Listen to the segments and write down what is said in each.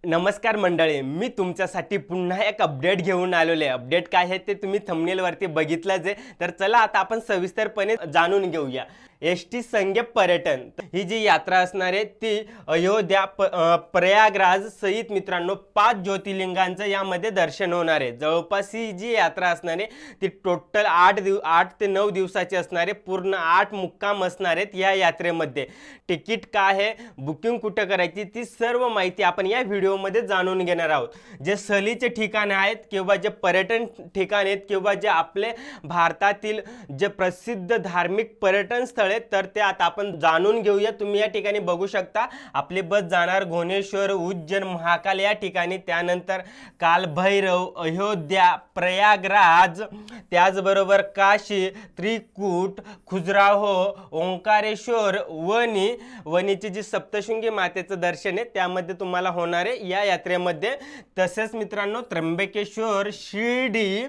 नमस्कार मंडळी, मी तुमच्यासाठी पुन्हा एक अपडेट घेऊन आलेलो आहे। अपडेट काय आहे ते तुम्ही थंबनेल वरती बघितलंच आहे। तर चला आता आपण सविस्तरपणे जाणून घेऊया। एसटी संघे पर्यटन ही जी यात्रा असणार आहे ती अयोध्या प्रयागराज सहित मित्रांनो 5 ज्योतिर्लिंगांचं यामध्ये दर्शन होणार आहे। जवळपास ही जी यात्रा असणार आहे ती टोटल 8 ते 9 दिवसाची असणार आहे। पूर्ण 8 मुक्काम असणार आहेत या यात्रेमध्ये। तिकीट काय आहे, बुकिंग कुठे करायची, ती सर्व माहिती आपण या व्हिडिओमध्ये जाणून घेणार आहोत। जे सहलीचे ठिकाण आहेत किंवा जे पर्यटन ठिकाण आहेत किंवा जे आपले भारतातील जे प्रसिद्ध धार्मिक पर्यटन स्थळ आहेत तर ते आता आपण जाणून घेऊया। तुम्ही या ठिकाणी बघू शकता आपली बस जाणार घोणेश्वर, उज्जैन, महाकाल या ठिकाणी, त्यानंतर कालभैरव, अयोध्या, प्रयागराज, त्याचबरोबर काशी, त्रिकूट, खजुराहो, ओंकारेश्वर, वणीची जी सप्तशृंगी मातेचं दर्शन आहे त्यामध्ये तुम्हाला होणार आहे या यात्रेमध्ये। तसेच मित्रांनो त्र्यंबकेश्वर, शिर्डी,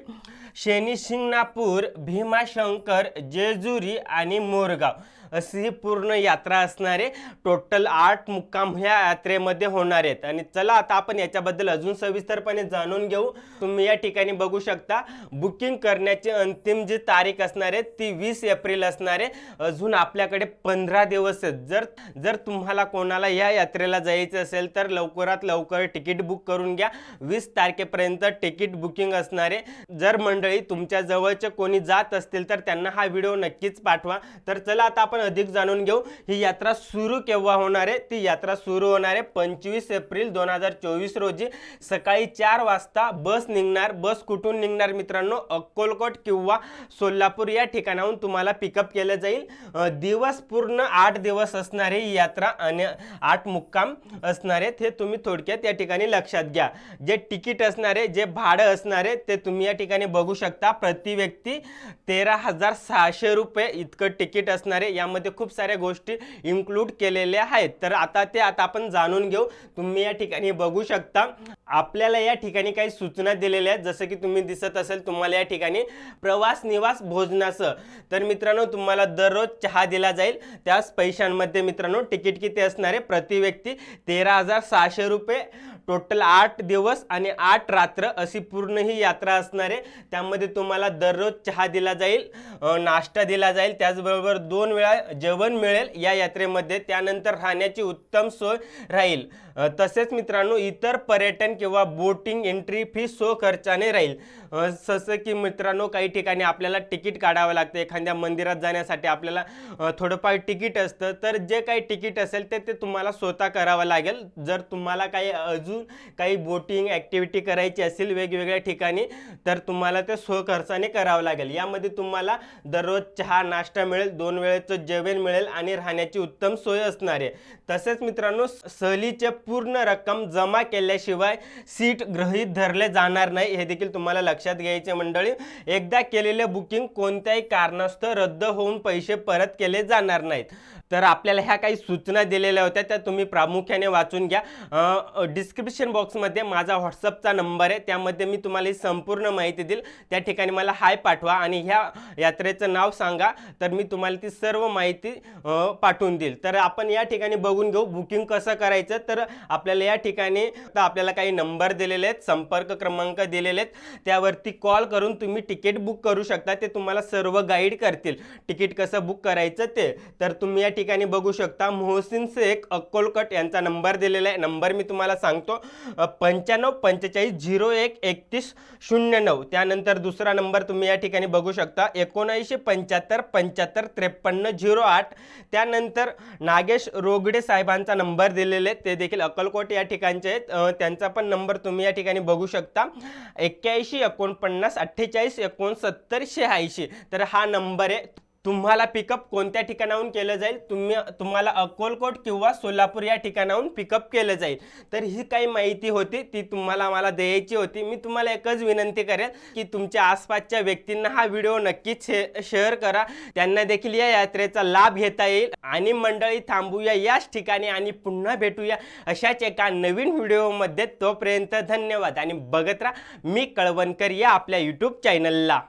शनिशिंगणापूर, भीमाशंकर, जेजुरी आणि मोरगाव अशी पूर्ण यात्रा असणार आहे। टोटल 8 मुक्काम ह्या यात्रेमध्ये होणार आहेत। आणि चला आता आपण याच्याबद्दल अजून सविस्तरपणे जाणून घेऊ। तुम्ही या ठिकाणी बघू शकता बुकिंग करण्याची अंतिम जी तारीख असणार आहे ती 20 एप्रिल असणार आहे। अजून आपल्याकडे 15 दिवस आहेत। जर तुम्हाला कोणाला या यात्रेला जायचं असेल तर लवकरात लवकर तिकीट बुक करून घ्या। 20 तारखेपर्यंत तिकीट बुकिंग असणार आहे। जर मंडळी तुमच्या जवळचे कोणी जात असतील तर त्यांना हा व्हिडिओ नक्कीच पाठवा। तर चला आता आपण अधिक जाणून घेऊ। ही यात्रा सुरू केव्हा होणार आहे, ती यात्रा सुरू होणार आहे 25 एप्रिल 2024 रोजी सकाळी 4 वाजता बस निघणार। बस कुठून निघणार मित्रांनो, अक्कलकोट किंवा सोलापूर या ठिकाणाहून तुम्हाला पिकअप केलं जाईल। दिवस पूर्ण 8 दिवस असणार आहे ही यात्रा आणि 8 मुक्काम असणार आहेत, हे तुम्ही थोडक्यात या ठिकाणी लक्षात घ्या। जे तिकीट असणार आहे, जे भाडं असणार आहे ते तुम्ही या ठिकाणी बघू शकता। प्रति व्यक्ती 13,600 रुपये इतकं तिकीट असणार आहे। यामध्ये खूप साऱ्या गोष्टी इन्क्लूड केलेल्या आहेत। तर आता आपण जाणून घेऊ। तुम्ही या ठिकाणी बघू शकता आपल्याला या ठिकाणी काही सूचना दिलेल्या आहेत। जसं की तुम्ही दिसत असेल तुम्हाला या ठिकाणी प्रवास निवास भोजनासह तर मित्रांनो तुम्हाला दररोज चहा दिला जाईल। त्याच पैशांमध्ये मित्रांनो तिकीट किती असणार आहे, प्रति व्यक्ती 13,600 रुपये। टोटल 8 दिवस आणि 8 रात्र अशी पूर्ण ही यात्रा असणार आहे। त्यामध्ये तुम्हाला दररोज चहा दिला जाईल, नाश्ता दिला जाईल, त्याचबरोबर 2 वेळा जेवण मिळेल या यात्रेमध्ये। त्यानंतर राहण्याची उत्तम सोय राहील। तसेच मित्रांनो इतर पर्यटन किंवा बोटिंग एंट्री फी खर्चाने राहील। जसं की मित्रांनो काही ठिकाणी आपल्याला तिकीट काढावं लागतं, एखाद्या मंदिरात जाण्यासाठी आपल्याला थोडंफार तिकीट असतं। तर जे काही तिकीट असेल ते तुम्हाला स्वतः करावं लागेल। जर तुम्हाला काही अजून काही बोटिंग ॲक्टिव्हिटी करायची असेल वेगवेगळ्या ठिकाणी तर तुम्हाला ते खर्चाने करावं लागेल। यामध्ये तुम्हाला दररोज चहा नाश्ता मिळेल, 2 वेळेचं जेवण मिळेल आणि राहण्याची उत्तम सोय असणार आहे। तसेच मित्रांनो सहलीचे पूर्ण रक्कम जमा केल्याशिवाय सीट गृहीत धरले जाणार नाही, हे देखील तुम्हाला लक्षात घ्यायचे मंडळी। एकदा केलेले बुकिंग कोणत्याही कारणास्तव रद्द होऊन पैसे परत केले जाणार नाहीत। तर आपल्याला ह्या काही सूचना दिलेल्या होत्या त्या तुम्ही प्रामुख्याने वाचून घ्या। डिस्क्रिप्शन बॉक्समध्ये माझा व्हॉट्सअपचा नंबर आहे, त्यामध्ये मी तुम्हाला ही संपूर्ण माहिती देईल। त्या ठिकाणी मला हाय पाठवा आणि ह्या यात्रेचं नाव सांगा, तर मी तुम्हाला ती सर्व माहिती पाठवून देईल। तर आपण या ठिकाणी बघून घेऊ बुकिंग कसं करायचं। तर आपल्याला या ठिकाणी आपल्याला काही नंबर दिलेले आहेत, संपर्क क्रमांक दिलेले आहेत, त्यावरती कॉल करून तुम्ही तिकीट बुक करू शकता। ते तुम्हाला सर्व गाईड करतील तिकीट कसं बुक करायचं ते। तर तुम्ही या ठिकाणी बघू शकता मोहसिन शेख अक्कलकोट यांचा नंबर दिलेला आहे। नंबर मी तुम्हाला सांगतो 95 45 01 31 09। त्यानंतर दुसरा नंबर तुम्ही या ठिकाणी बघू शकता 79 75 75 53 08। त्यानंतर नागेश रोगडे साहेबांचा नंबर दिलेले ते देखील अक्कलकोट या ठिकाणचे आहेत। त्यांचा पण नंबर तुम्ही या ठिकाणी बघू शकता 81 49 48 69 86। तर हा नंबर आहे। तुम्हाला पिकअप कोणत्या ठिकाणाहून केलं जाईल, तुम्हाला अक्कलकोट किंवा सोलापूर या ठिकाणाहून पिकअप केलं जाईल। तर ही काही माहिती होती ती मला द्यायची होती। मी तुम्हाला एकच विनंती करेन की तुमच्या आसपासच्या व्यक्तींना हा व्हिडिओ नक्कीच शेअर करा, त्यांना देखील या यात्रेचा लाभ घेता येईल। आणि मंडळी थांबूया याच ठिकाणी आणि पुन्हा भेटूया अशाच एका नवीन व्हिडिओमध्ये। तोपर्यंत धन्यवाद आणि बघत राहा मी कळवणकर या आपल्या यूट्यूब चॅनलला।